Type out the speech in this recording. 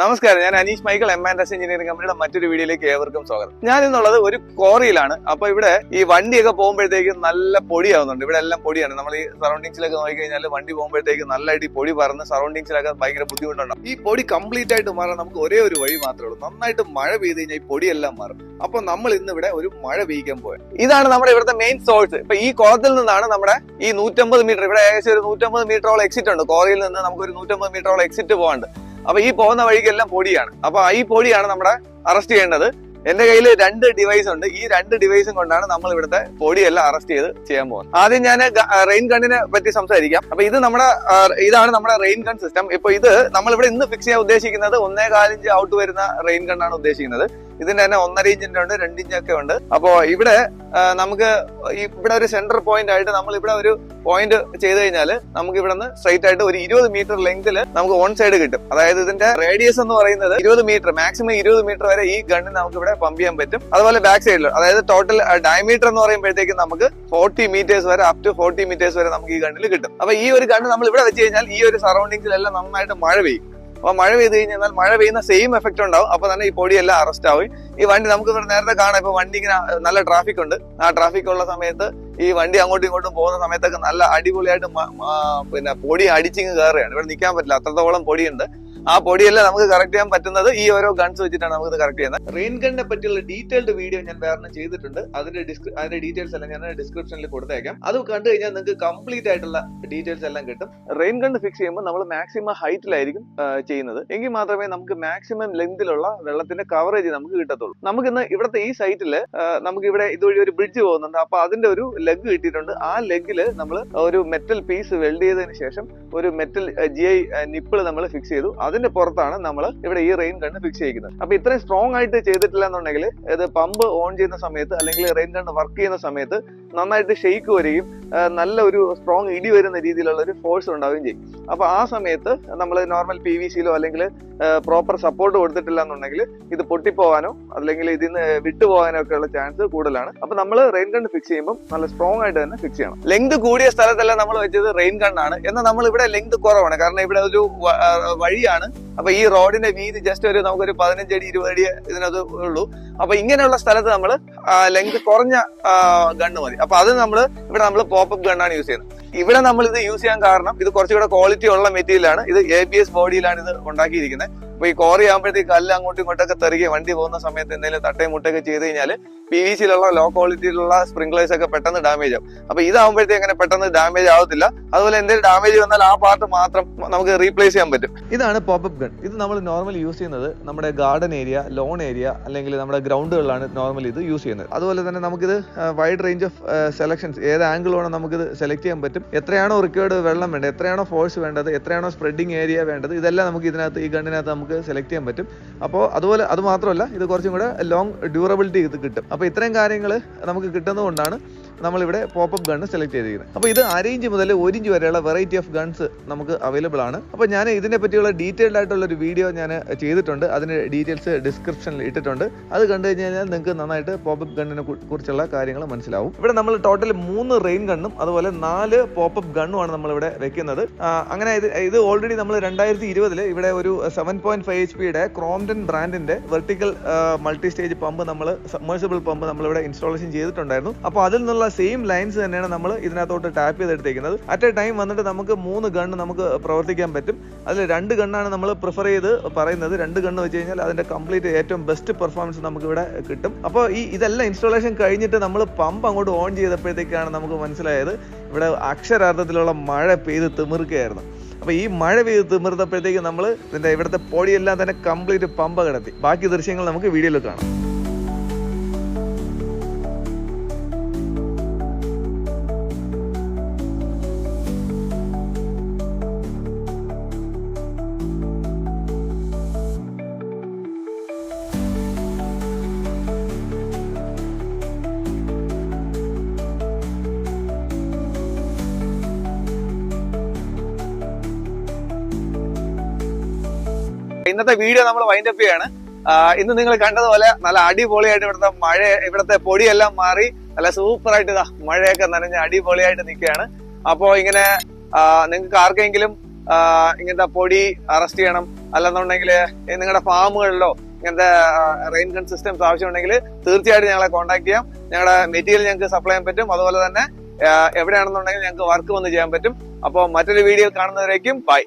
നമസ്കാരം, ഞാൻ Aneesh Michael, M&S engineering കമ്പനിയുടെ മറ്റൊരു വീഡിയോയിലേക്ക് ഏവർക്കും സ്വാഗതം. ഞാൻ ഇന്നുള്ളത് ഒരു ക്വാറിയിലാണ്. അപ്പൊ ഇവിടെ ഈ വണ്ടിയൊക്കെ പോകുമ്പോഴത്തേക്ക് നല്ല പൊടിയാവുന്നുണ്ട്. ഇവിടെ എല്ലാം പൊടിയാണ്. നമ്മൾ ഈ സറൗണ്ടിങ്സിലൊക്കെ നോക്കിക്കഴിഞ്ഞാൽ വണ്ടി പോകുമ്പോഴത്തേക്ക് നല്ലതായിട്ട് ഈ പൊടി പറന്ന് സറൗണ്ടിങ്സിലൊക്കെ ഭയങ്കര ബുദ്ധിമുട്ടുണ്ടാവും. ഈ പൊടി കംപ്ലീറ്റ് ആയിട്ട് മാറാൻ നമുക്ക് ഒരേ ഒരു വഴി മാത്രമേ ഉള്ളൂ. നന്നായിട്ട് മഴ പെയ്ത് കഴിഞ്ഞാൽ ഈ പൊടിയെല്ലാം മാറും. അപ്പൊ നമ്മൾ ഇന്ന് ഇവിടെ ഒരു മഴ പെയ്യിക്കാൻ പോയത്. ഇതാണ് നമ്മുടെ ഇവിടുത്തെ മെയിൻ സോഴ്സ്. ഇപ്പൊ ഈ കുളത്തിൽ നിന്നാണ് നമ്മുടെ ഈ 150 മീറ്റർ, ഇവിടെ ഏകദേശം ഒരു 150 മീറ്ററോളം എക്സിറ്റ് ഉണ്ട്. ക്വാറിയിൽ നിന്ന് നമുക്ക് ഒരു 150 മീറ്ററോളം എക്സിറ്റ് പോകാണ്ട്. അപ്പൊ ഈ പോകുന്ന വഴിക്കെല്ലാം പൊടിയാണ്. അപ്പൊ ഈ പൊടിയാണ് നമ്മുടെ അറസ്റ്റ് ചെയ്യേണ്ടത്. എന്റെ കയ്യിൽ 2 ഡിവൈസ് ഉണ്ട്. ഈ 2 ഡിവൈസും കൊണ്ടാണ് നമ്മൾ ഇവിടുത്തെ പൊടിയെല്ലാം അറസ്റ്റ് ചെയ്ത് ചെയ്യാൻ പോകുന്നത്. ആദ്യം ഞാൻ റെയിൻ ഗണ്ണിനെ പറ്റി സംസാരിക്കാം. അപ്പൊ ഇതാണ് നമ്മുടെ റെയിൻ ഗൺ സിസ്റ്റം. ഇപ്പൊ ഇത് നമ്മളിവിടെ ഇന്ന് ഫിക്സ് ചെയ്യാൻ ഉദ്ദേശിക്കുന്നത് 1.25 ഇഞ്ച് ഔട്ട് വരുന്ന റെയിൻ ഗണ്ണാണ് ഉദ്ദേശിക്കുന്നത്. ഇതിന്റെ തന്നെ 1.5 ഇഞ്ചിന്റെ ഉണ്ട്, 2 ഇഞ്ചൊക്കെ ഉണ്ട്. അപ്പോ ഇവിടെ നമുക്ക് ഇവിടെ ഒരു സെന്റർ പോയിന്റ് ആയിട്ട് നമ്മൾ ഇവിടെ ഒരു പോയിന്റ് ചെയ്ത് കഴിഞ്ഞാൽ നമുക്ക് ഇവിടെ നിന്ന് സ്ട്രൈറ്റ് ആയിട്ട് ഒരു 20 മീറ്റർ ലെങ്തിൽ നമുക്ക് ഓൺ സൈഡ് കിട്ടും. അതായത് ഇതിന്റെ റേഡിയസ് എന്ന് പറയുന്നത് 20 മീറ്റർ, മാക്സിമം 20 മീറ്റർ വരെ ഈ ഗണ്ണിന് നമുക്ക് ഇവിടെ പമ്പ് ചെയ്യാൻ പറ്റും. അതുപോലെ ബാക്ക് സൈഡിൽ, അതായത് ടോട്ടൽ ഡയമീറ്റർ എന്ന് പറയുമ്പോഴത്തേക്ക് നമുക്ക് 40 മീറ്റേഴ്സ് വരെ, അപ് ടു 40 മീറ്റേഴ്സ് വരെ നമുക്ക് ഈ ഗണ്ണിൽ കിട്ടും. അപ്പൊ ഈ ഒരു ഗണ്ണ് നമ്മൾ ഇവിടെ വെച്ച് കഴിഞ്ഞാൽ ഈ ഒരു സറൗണ്ടിങ്സിലെല്ലാം നന്നായിട്ട് മഴ പെയ്യും. അപ്പൊ മഴ പെയ്ത് കഴിഞ്ഞാൽ മഴ പെയ്യുന്ന സെയിം എഫക്ട് ഉണ്ടാവും. അപ്പൊ തന്നെ ഈ പൊടിയെല്ലാം അറസ്റ്റ് ആവും. ഈ വണ്ടി നമുക്ക് ഇവിടെ നേരത്തെ കാണാം. ഇപ്പൊ വണ്ടി ഇങ്ങനെ നല്ല ട്രാഫിക് ഉണ്ട്. ആ ട്രാഫിക് ഉള്ള സമയത്ത് ഈ വണ്ടി അങ്ങോട്ടും ഇങ്ങോട്ടും പോകുന്ന സമയത്തൊക്കെ നല്ല അടിപൊളിയായിട്ട് പിന്നെ പൊടി അടിച്ചിങ് കയറുകയാണ്. ഇവിടെ നിൽക്കാൻ പറ്റില്ല, അത്രത്തോളം പൊടിയുണ്ട്. ആ പൊടിയെല്ലാം നമുക്ക് കറക്റ്റ് ചെയ്യാൻ പറ്റുന്നത് ഈ ഓരോ ഗൺസ് വെച്ചിട്ടാണ് നമുക്ക് കറക്റ്റ് ചെയ്യുന്നത്. റെയിൻ ഗണ്ണിനെ പറ്റിയുള്ള ഡീറ്റെയിൽഡ് വീഡിയോ ഞാൻ വേറെ ചെയ്തിട്ടുണ്ട്. അതിന്റെ ഡീറ്റെയിൽസ് എല്ലാം ഞാൻ ഡിസ്ക്രിപ്ഷനിൽ കൊടുത്തേക്കാം. അത് കണ്ടു കഴിഞ്ഞാൽ നിങ്ങൾക്ക് കംപ്ലീറ്റ് ആയിട്ടുള്ള ഡീറ്റെയിൽസ് എല്ലാം കിട്ടും. റെയിൻ ഗണ്ണ് ഫിക്സ് ചെയ്യുമ്പോൾ നമ്മൾ മാക്സിമം ഹൈറ്റിലായിരിക്കും ചെയ്യുന്നത്. എങ്കിൽ മാത്രമേ നമുക്ക് മാക്സിമം ലെങ്തിലുള്ള വെള്ളത്തിന്റെ കവറേജ് നമുക്ക് കിട്ടത്തുള്ളൂ. നമുക്കിന്ന് ഇവിടുത്തെ ഈ സൈറ്റില് നമുക്ക് ഇവിടെ ഇതുവഴി ഒരു ബ്രിഡ്ജ് പോകുന്നുണ്ട്. അപ്പൊ അതിന്റെ ഒരു ലെഗ് കിട്ടിയിട്ടുണ്ട്. ആ ലെഗില് നമ്മൾ ഒരു മെറ്റൽ പീസ് വെൽഡ് ചെയ്തതിനു ശേഷം ഒരു മെറ്റൽ GI നിപ്പിൾ നമ്മൾ ഫിക്സ് ചെയ്തു. അതിന്റെ പുറത്താണ് നമ്മൾ ഇവിടെ ഈ റെയിൻ ഗണ്ണ് ഫിക്സ് ചെയ്യുന്നത്. അപ്പൊ ഇത്രയും സ്ട്രോങ് ആയിട്ട് ചെയ്തിട്ടില്ല എന്നുണ്ടെങ്കിൽ ഇത് പമ്പ് ഓൺ ചെയ്യുന്ന സമയത്ത് അല്ലെങ്കിൽ റെയിൻ ഗണ്ണ് വർക്ക് ചെയ്യുന്ന സമയത്ത് നന്നായിട്ട് ഷെയ്ക്ക് വരികയും നല്ല ഒരു സ്ട്രോങ് ഇടി വരുന്ന രീതിയിലുള്ള ഒരു ഫോഴ്സ് ഉണ്ടാവുകയും ചെയ്യും. അപ്പൊ ആ സമയത്ത് നമ്മൾ നോർമൽ PVC-ലോ അല്ലെങ്കിൽ പ്രോപ്പർ സപ്പോർട്ട് കൊടുത്തിട്ടില്ല എന്നുണ്ടെങ്കിൽ ഇത് പൊട്ടിപ്പോവാനോ അല്ലെങ്കിൽ ഇതിന്ന് വിട്ടുപോകാനോ ഒക്കെ ഉള്ള ചാൻസ് കൂടുതലാണ്. അപ്പൊ നമ്മൾ റെയിൻ ഗണ്ണ് ഫിക്സ് ചെയ്യുമ്പോൾ നല്ല സ്ട്രോങ് ആയിട്ട് തന്നെ ഫിക്സ് ചെയ്യണം. ലെങ്ത് കൂടിയ സ്ഥലത്തെല്ലാം നമ്മൾ വെച്ചത് റെയിൻ ഗണ്ണാണ്. എന്നാൽ നമ്മൾ ഇവിടെ ലെങ്ത് കുറവാണ്, കാരണം ഇവിടെ ഒരു വഴിയാണ്. അപ്പൊ ഈ റോഡിന്റെ വീതി ജസ്റ്റ് ഒരു നമുക്കൊരു 15 അടി 20 അടി ഇതിനകത്ത് ഉള്ളൂ. അപ്പൊ ഇങ്ങനെയുള്ള സ്ഥലത്ത് നമ്മൾ ലെങ്ത് കുറഞ്ഞ ഗണ്ണ് മതി. അപ്പൊ അത് നമ്മൾ പോപ്പപ്പ് ഗണ്ണാണ് യൂസ് ചെയ്യുന്നത്. ഇവിടെ നമ്മൾ ഇത് യൂസ് ചെയ്യാൻ കാരണം ഇത് കുറച്ചുകൂടെ ക്വാളിറ്റി ഉള്ള മെറ്റീരിയലാണ്. ഇത് ABS ബോഡിയിലാണ് ഇത് ഉണ്ടാക്കിയിരിക്കുന്നത്. അപ്പൊ ഈ കോറി ആകുമ്പോഴത്തേക്ക് കല്ല് അങ്ങോട്ടും ഇങ്ങോട്ടൊക്കെ തെറിക്കുക, വണ്ടി പോകുന്ന സമയത്ത് എന്തെങ്കിലും തട്ടയും മുട്ടയൊക്കെ ചെയ്ത് കഴിഞ്ഞാൽ PVC-ലുള്ള ലോ ക്വാളിറ്റിയിലുള്ള സ്പ്രിംഗ്ലേഴ്സ് ഒക്കെ പെട്ടെന്ന് ഡാമേജ് ആവും. അപ്പൊ ഇതാകുമ്പോഴത്തേക്ക് അങ്ങനെ പെട്ടെന്ന് ഡാമേജ് ആവത്തില്ല. അതുപോലെ എന്തെങ്കിലും ഡാമേജ് വന്നാൽ ആ പാർട്ട് മാത്രം നമുക്ക് റീപ്ലേസ് ചെയ്യാൻ പറ്റും. ഇതാണ് പോപ്പപ്പ് ഗൺ. ഇത് നമ്മൾ നോർമലി യൂസ് ചെയ്യുന്നത് നമ്മുടെ ഗാർഡൻ ഏരിയ, ലോൺ ഏരിയ അല്ലെങ്കിൽ നമ്മുടെ ഗ്രൗണ്ടുകളിലാണ് നോർമലി ഇത് യൂസ് ചെയ്യുന്നത്. അതുപോലെ തന്നെ നമുക്കിത് വൈഡ് റേഞ്ച് ഓഫ് സെലക്ഷൻസ്, ഏത് ആംഗിൾ വേണം നമുക്കിത് സെലക്ട് ചെയ്യാൻ പറ്റും. എത്രയാണോ റിക്വയർഡ് വെള്ളം വേണ്ടത്, എത്രയാണോ ഫോഴ്സ് വേണ്ടത്, എത്രയാണോ സ്പ്രെഡിങ് ഏരിയ വേണ്ടത്, ഇതെല്ലാം നമുക്ക് ഇതിനകത്ത് ഈ ഗണ്ണിനകത്ത് നമുക്ക് സെലക്ട് ചെയ്യാൻ പറ്റും. അപ്പോൾ അതുപോലെ അത് മാത്രമല്ല ഇത് കുറച്ചും കൂടെ ലോങ് ഡ്യൂറബിലിറ്റി ഇത് കിട്ടും. അപ്പോൾ ഇത്രയും കാര്യങ്ങൾ നമുക്ക് കിട്ടുന്നതുകൊണ്ടാണ് നമ്മളിവിടെ പോപ്പപ്പ് ഗണ്ണ് സെലക്ട് ചെയ്തിരിക്കുന്നത്. അപ്പോൾ ഇത് 1.5 ഇഞ്ച് മുതൽ 1 ഇഞ്ച് വരെയുള്ള വെറൈറ്റി ഓഫ് ഗൺസ് നമുക്ക് അവൈലബിൾ ആണ്. അപ്പോൾ ഞാൻ ഇതിനെ പറ്റിയുള്ള ഡീറ്റെയിൽഡ് ആയിട്ടുള്ള ഒരു വീഡിയോ ഞാൻ ചെയ്തിട്ടുണ്ട്. അതിന്റെ ഡീറ്റെയിൽസ് ഡിസ്ക്രിപ്ഷനിൽ ഇട്ടിട്ടുണ്ട്. അത് കണ്ടു കഴിഞ്ഞാൽ നിങ്ങൾക്ക് നന്നായിട്ട് പോപ്പപ്പ് ഗണ്ണിനെ കുറിച്ചുള്ള കാര്യങ്ങൾ മനസ്സിലാവും. ഇവിടെ നമ്മൾ ടോട്ടൽ 3 റെയിൻ ഗണ്ണും അതുപോലെ 4 പോപ്പപ്പ് ഗണ്ണുമാണ് നമ്മളിവിടെ വെക്കുന്നത്. അങ്ങനെ ഇത് ഓൾറെഡി നമ്മൾ 2020 ഇവിടെ ഒരു 7.5 HP ക്രോംപ്ടൺ ബ്രാൻഡിന്റെ വെർട്ടിക്കൽ മൾട്ടി സ്റ്റേജ് പമ്പ് നമ്മൾ സബ്മേഴ്സിബിൾ പമ്പ് നമ്മളിവിടെ ഇൻസ്റ്റാളേഷൻ ചെയ്തിട്ടുണ്ടായിരുന്നു. അപ്പോൾ അതിൽ നിന്നുള്ള സെയിം ലൈൻസ് തന്നെയാണ് നമ്മൾ ഇതിനകത്തോട്ട് ടാപ്പ് ചെയ്തെടുത്തേക്കുന്നത്. അറ്റ് എ ടൈം വന്നിട്ട് നമുക്ക് 3 ഗണ്ണ് നമുക്ക് പ്രവർത്തിക്കാൻ പറ്റും. അതിൽ 2 ഗണ്ണാണ് നമ്മൾ പ്രിഫർ ചെയ്ത് പറയുന്നത്. 2 ഗണ്ണ് വെച്ച് കഴിഞ്ഞാൽ അതിന്റെ കംപ്ലീറ്റ് ഏറ്റവും ബെസ്റ്റ് പെർഫോമൻസ് നമുക്ക് ഇവിടെ കിട്ടും. അപ്പോൾ ഇതെല്ലാം ഇൻസ്റ്റാളേഷൻ കഴിഞ്ഞിട്ട് നമ്മൾ പമ്പ് അങ്ങോട്ട് ഓൺ ചെയ്തപ്പോഴത്തേക്കാണ് നമുക്ക് മനസ്സിലായത് ഇവിടെ അക്ഷരാർത്ഥത്തിലുള്ള മഴ പെയ്ത് തിമിർക്കുകയായിരുന്നു. അപ്പൊ ഈ മഴ പെയ്ത് തിമിർത്തപ്പോഴത്തേക്ക് നമ്മൾ ഇവിടുത്തെ പൊടിയെല്ലാം തന്നെ കംപ്ലീറ്റ് പമ്പ കിടത്തി. ബാക്കി ദൃശ്യങ്ങൾ നമുക്ക് വീഡിയോയിൽ കാണാം. ഇന്നത്തെ വീഡിയോ നമ്മൾ വൈൻഡ് അപ്പ് ചെയ്യാണ്. ഇന്ന് നിങ്ങൾ കണ്ടതുപോലെ നല്ല അടിപൊളിയായിട്ട് ഇവിടുത്തെ പൊടിയെല്ലാം മാറി നല്ല സൂപ്പർ ആയിട്ട് മഴയൊക്കെ നനഞ്ഞ് അടിപൊളിയായിട്ട് നിൽക്കുകയാണ്. അപ്പോ ഇങ്ങനെ നിങ്ങൾക്ക് ആർക്കെങ്കിലും ഇങ്ങനത്തെ പൊടി അറസ്റ്റ് ചെയ്യണം, അല്ലെന്നുണ്ടെങ്കിൽ നിങ്ങളുടെ ഫാമുകളിലോ ഇങ്ങനത്തെ റെയിൻ ഗൺ സിസ്റ്റംസ് ആവശ്യമുണ്ടെങ്കിൽ തീർച്ചയായിട്ടും ഞങ്ങളെ കോൺടാക്ട് ചെയ്യാം. ഞങ്ങളുടെ മെറ്റീരിയൽ ഞങ്ങൾക്ക് സപ്ലൈ ചെയ്യാൻ പറ്റും. അതുപോലെ തന്നെ എവിടെയാണെന്നുണ്ടെങ്കിൽ ഞങ്ങൾക്ക് വർക്ക് വന്ന് ചെയ്യാൻ പറ്റും. അപ്പോൾ മറ്റൊരു വീഡിയോയിൽ കാണുന്നവരേക്കും ബൈ.